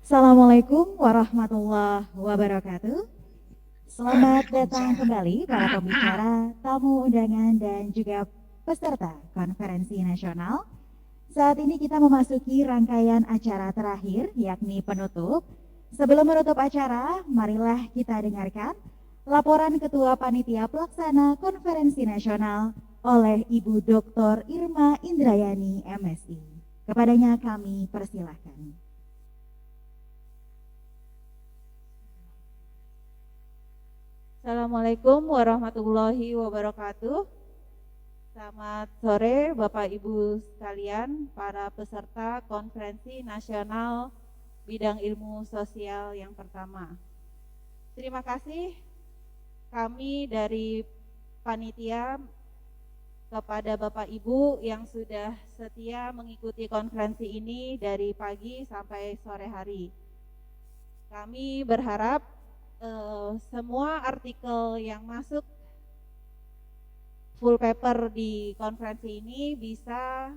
Assalamualaikum warahmatullahi wabarakatuh. Selamat datang Waalaikumsalam. kembali para pembicara, tamu undangan, dan juga peserta konferensi nasional. Saat ini kita memasuki rangkaian acara terakhir, yakni penutup. Sebelum menutup acara, marilah kita dengarkan laporan Ketua Panitia Pelaksana Konferensi Nasional oleh Ibu Dr. Irma Indrayani, MSI. Kepadanya kami persilahkan. Assalamualaikum warahmatullahi wabarakatuh. Selamat sore Bapak Ibu sekalian, para peserta Konferensi Nasional Bidang Ilmu Sosial yang pertama. Terima kasih kami dari panitia kepada Bapak Ibu yang sudah setia mengikuti konferensi ini dari pagi sampai sore hari. Kami berharap semua artikel yang masuk full paper di konferensi ini bisa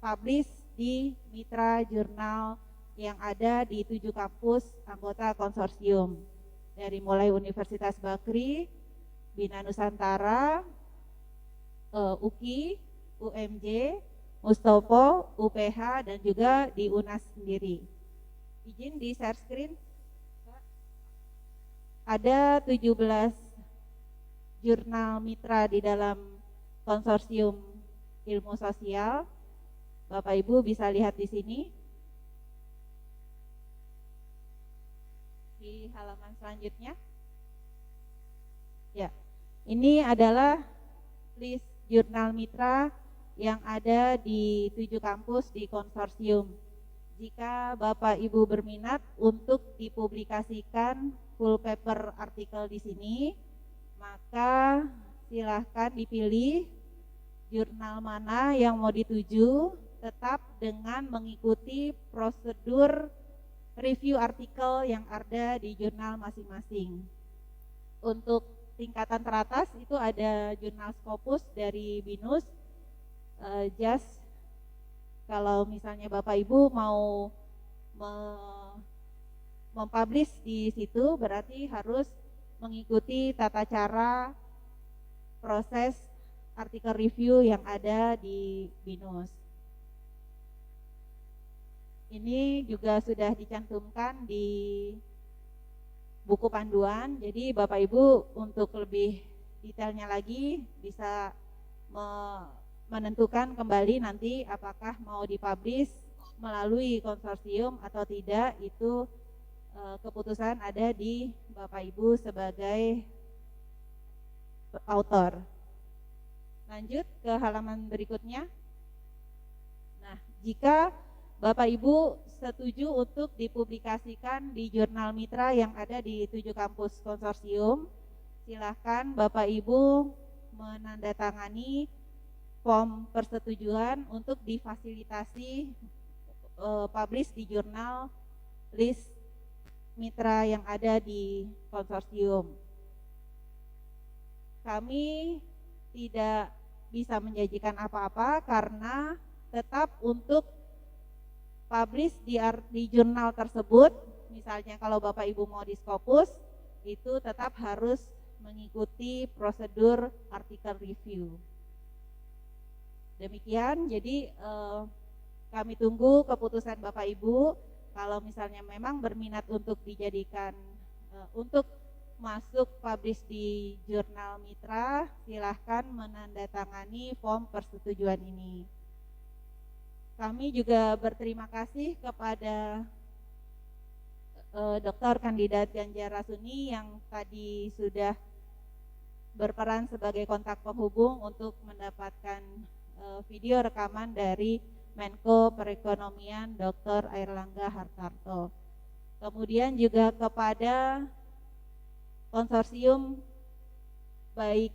publish di mitra jurnal yang ada di 7 kampus anggota konsorsium, dari mulai Universitas Bakri, Bina Nusantara, UKI, UMJ, Mustopo, UPH, dan juga di UNAS sendiri. Izin di share screen. Ada 17 jurnal mitra di dalam konsorsium ilmu sosial. Bapak Ibu bisa lihat di sini. Di halaman selanjutnya. Ya, ini adalah list jurnal mitra yang ada di 7 kampus di konsorsium. Jika Bapak Ibu berminat untuk dipublikasikan full paper artikel di sini, maka silahkan dipilih jurnal mana yang mau dituju, tetap dengan mengikuti prosedur review artikel yang ada di jurnal masing-masing. Untuk tingkatan teratas itu ada jurnal Scopus dari BINUS, JAS. Kalau misalnya Bapak Ibu mau mempublish di situ, berarti harus mengikuti tata cara proses artikel review yang ada di BINUS. Ini juga sudah dicantumkan di buku panduan, jadi Bapak Ibu untuk lebih detailnya lagi bisa menentukan kembali nanti apakah mau dipublish melalui konsorsium atau tidak. Itu keputusan ada di Bapak Ibu sebagai author. Lanjut ke halaman berikutnya. Nah, jika Bapak Ibu setuju untuk dipublikasikan di jurnal mitra yang ada di 7 kampus konsorsium, silahkan Bapak Ibu menandatangani form persetujuan untuk difasilitasi publish di jurnal list mitra yang ada di konsorsium. Kami tidak bisa menjanjikan apa-apa karena tetap untuk publish di jurnal tersebut, misalnya kalau Bapak Ibu mau di Scopus, itu tetap harus mengikuti prosedur artikel review. Demikian, jadi kami tunggu keputusan Bapak Ibu. Kalau misalnya memang berminat untuk dijadikan untuk masuk publish di jurnal mitra, silahkan menandatangani form persetujuan ini. Kami juga berterima kasih kepada Dr. Kandidat Ganjar Rasuni yang tadi sudah berperan sebagai kontak penghubung untuk mendapatkan video rekaman dari Menko Perekonomian Dr. Airlangga Hartarto. Kemudian juga kepada konsorsium, baik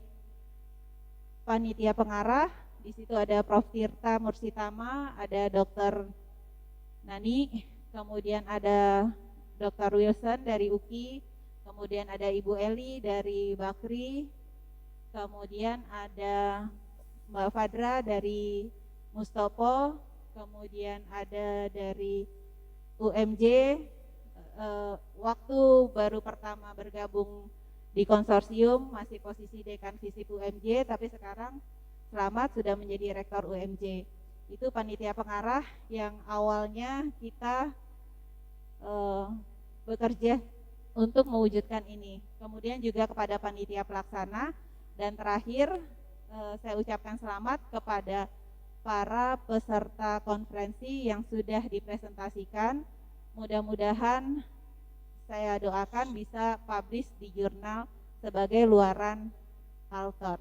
panitia pengarah, di situ ada Prof. Tirta Mursitama, ada Dr. Nani, kemudian ada Dr. Wilson dari UKI, kemudian ada Ibu Eli dari Bakri, kemudian ada Mbak Fadra dari Mustopo, kemudian ada dari UMJ, waktu baru pertama bergabung di konsorsium masih posisi Dekan Visip UMJ, tapi sekarang Selamat sudah menjadi Rektor UMJ. Itu panitia pengarah yang awalnya kita bekerja untuk mewujudkan ini. Kemudian juga kepada panitia pelaksana, dan terakhir saya ucapkan selamat kepada para peserta konferensi yang sudah dipresentasikan. Mudah-mudahan saya doakan bisa publish di jurnal sebagai luaran author.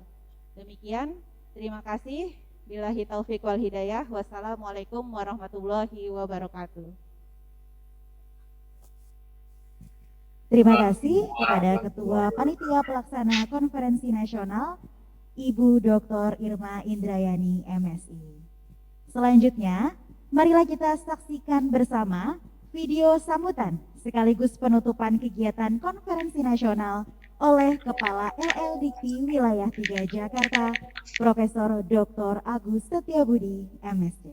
Demikian, terima kasih. Billahi taufik wal hidayah. Wassalamualaikum warahmatullahi wabarakatuh. Terima kasih kepada Ketua Panitia Pelaksana Konferensi Nasional, Ibu Dr. Irma Indrayani, MSI. Selanjutnya, marilah kita saksikan bersama video sambutan sekaligus penutupan kegiatan Konferensi Nasional oleh Kepala LL Dikti Wilayah 3 Jakarta, Profesor Dr. Agus Setiabudi, MSc.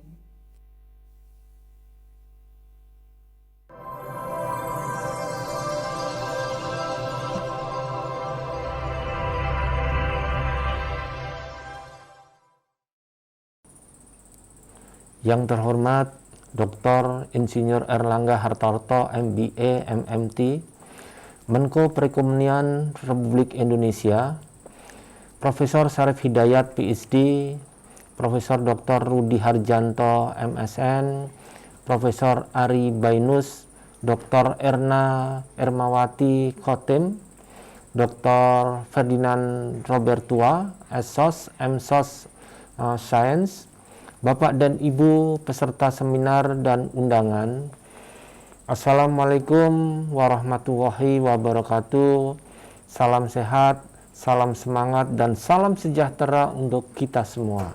Yang terhormat Dr. Insinyur Erlangga Hartarto, MBA, MMT, Menko Perekonomian Republik Indonesia, Profesor Syarif Hidayat, PhD, Profesor Dr. Rudi Harjanto, MSN, Profesor Ari Bainus, Dr. Erna Ermawati, Kotim, Dr. Ferdinand Robertua, SSOS, MSOS Science, Bapak dan Ibu peserta seminar dan undangan, Assalamualaikum warahmatullahi wabarakatuh. Salam sehat, salam semangat, dan salam sejahtera untuk kita semua.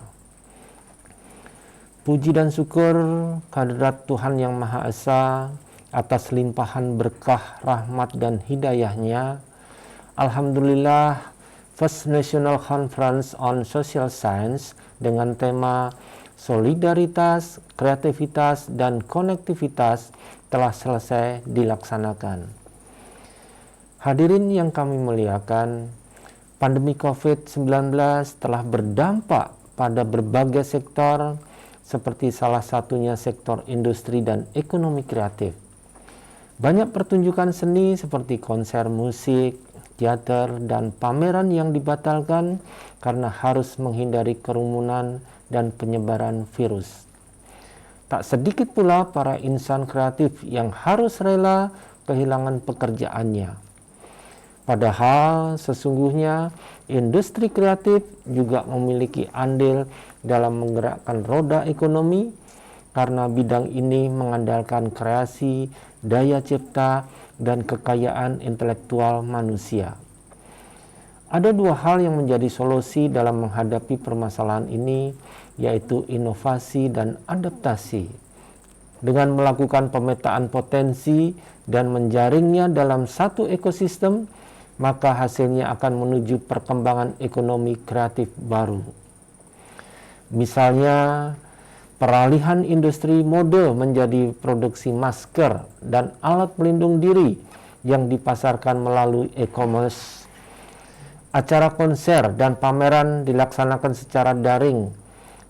Puji dan syukur kehadirat Tuhan Yang Maha Esa atas limpahan berkah, rahmat, dan hidayahnya. Alhamdulillah, First National Conference on Social Science dengan tema solidaritas, kreativitas, dan konektivitas telah selesai dilaksanakan. Hadirin yang kami muliakan, pandemi COVID-19 telah berdampak pada berbagai sektor, seperti salah satunya sektor industri dan ekonomi kreatif. Banyak pertunjukan seni seperti konser musik, teater, dan pameran yang dibatalkan karena harus menghindari kerumunan dan penyebaran virus. Tak sedikit pula para insan kreatif yang harus rela kehilangan pekerjaannya. Padahal sesungguhnya industri kreatif juga memiliki andil dalam menggerakkan roda ekonomi, karena bidang ini mengandalkan kreasi, daya cipta, dan kekayaan intelektual manusia. Ada dua hal yang menjadi solusi dalam menghadapi permasalahan ini, yaitu inovasi dan adaptasi. Dengan melakukan pemetaan potensi dan menjaringnya dalam satu ekosistem, maka hasilnya akan menuju perkembangan ekonomi kreatif baru. Misalnya, peralihan industri mode menjadi produksi masker dan alat pelindung diri yang dipasarkan melalui e-commerce. Acara konser dan pameran dilaksanakan secara daring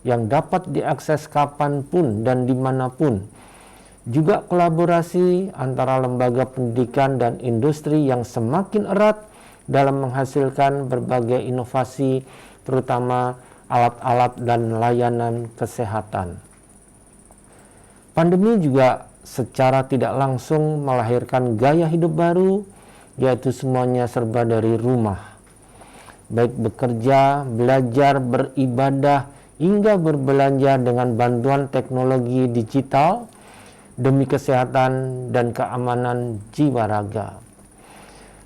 yang dapat diakses kapanpun dan dimanapun. Juga kolaborasi antara lembaga pendidikan dan industri yang semakin erat dalam menghasilkan berbagai inovasi, terutama alat-alat dan layanan kesehatan. Pandemi juga secara tidak langsung melahirkan gaya hidup baru, yaitu semuanya serba dari rumah. Baik bekerja, belajar, beribadah, hingga berbelanja dengan bantuan teknologi digital demi kesehatan dan keamanan jiwa raga.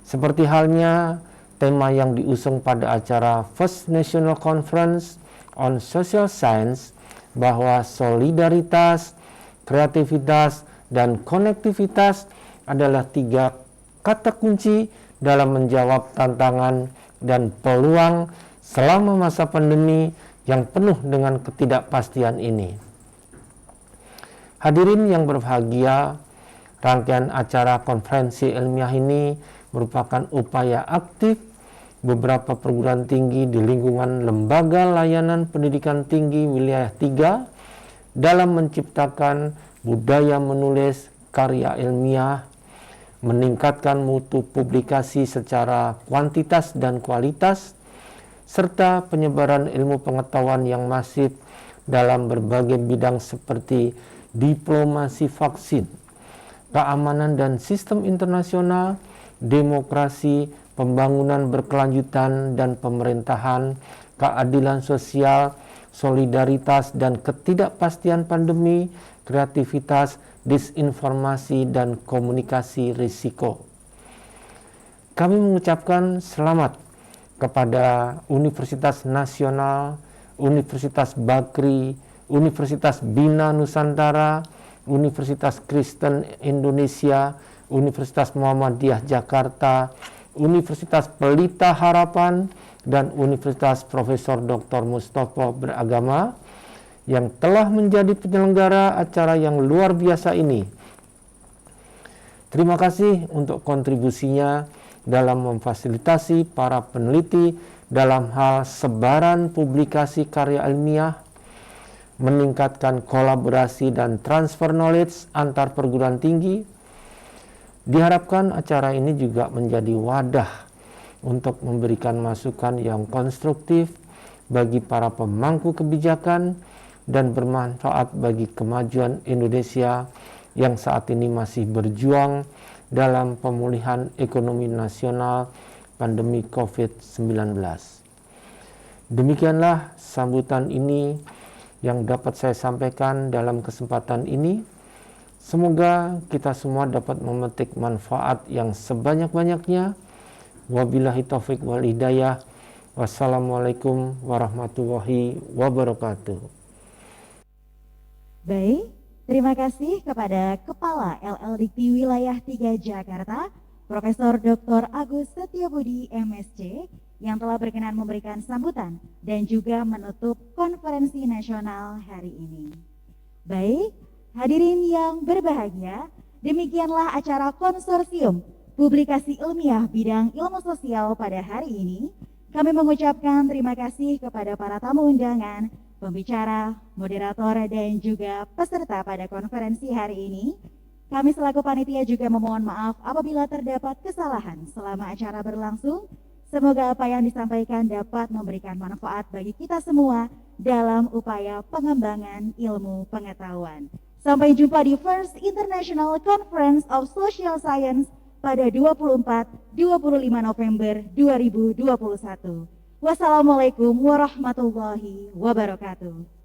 Seperti halnya tema yang diusung pada acara First National Conference on Social Science, bahwa solidaritas, kreativitas, dan konektivitas adalah tiga kata kunci dalam menjawab tantangan dan peluang selama masa pandemi yang penuh dengan ketidakpastian ini. Hadirin yang berbahagia, Rangkaian acara konferensi ilmiah ini merupakan upaya aktif beberapa perguruan tinggi di lingkungan Lembaga Layanan Pendidikan Tinggi Wilayah 3 dalam menciptakan budaya menulis karya ilmiah, meningkatkan mutu publikasi secara kuantitas dan kualitas, serta penyebaran ilmu pengetahuan yang masif dalam berbagai bidang seperti diplomasi vaksin, keamanan dan sistem internasional, demokrasi, pembangunan berkelanjutan dan pemerintahan, keadilan sosial, solidaritas dan ketidakpastian pandemi, kreativitas, disinformasi dan komunikasi risiko. Kami mengucapkan selamat kepada Universitas Nasional, Universitas Bakri, Universitas Bina Nusantara, Universitas Kristen Indonesia, Universitas Muhammadiyah Jakarta, Universitas Pelita Harapan, dan Universitas Profesor Dr. Mustopo Beragama yang telah menjadi penyelenggara acara yang luar biasa ini. Terima kasih untuk kontribusinya dalam memfasilitasi para peneliti dalam hal sebaran publikasi karya ilmiah, meningkatkan kolaborasi dan transfer knowledge antar perguruan tinggi. Diharapkan acara ini juga menjadi wadah untuk memberikan masukan yang konstruktif bagi para pemangku kebijakan dan bermanfaat bagi kemajuan Indonesia yang saat ini masih berjuang dalam pemulihan ekonomi nasional pandemi COVID-19. Demikianlah sambutan ini yang dapat saya sampaikan dalam kesempatan ini. Semoga kita semua dapat memetik manfaat yang sebanyak-banyaknya. Wabillahi taufik wal hidayah. Wassalamualaikum warahmatullahi wabarakatuh. Baik, terima kasih kepada Kepala LLDikti Wilayah 3 Jakarta, Profesor Dr. Agus Setiabudi MSc, yang telah berkenan memberikan sambutan dan juga menutup konferensi nasional hari ini. Baik, hadirin yang berbahagia, demikianlah acara konsorsium publikasi ilmiah bidang ilmu sosial pada hari ini. Kami mengucapkan terima kasih kepada para tamu undangan, pembicara, moderator, dan juga peserta pada konferensi hari ini. Kami selaku panitia juga memohon maaf apabila terdapat kesalahan selama acara berlangsung. Semoga apa yang disampaikan dapat memberikan manfaat bagi kita semua dalam upaya pengembangan ilmu pengetahuan. Sampai jumpa di First International Conference of Social Science pada 24-25 November 2021. Wassalamualaikum warahmatullahi wabarakatuh.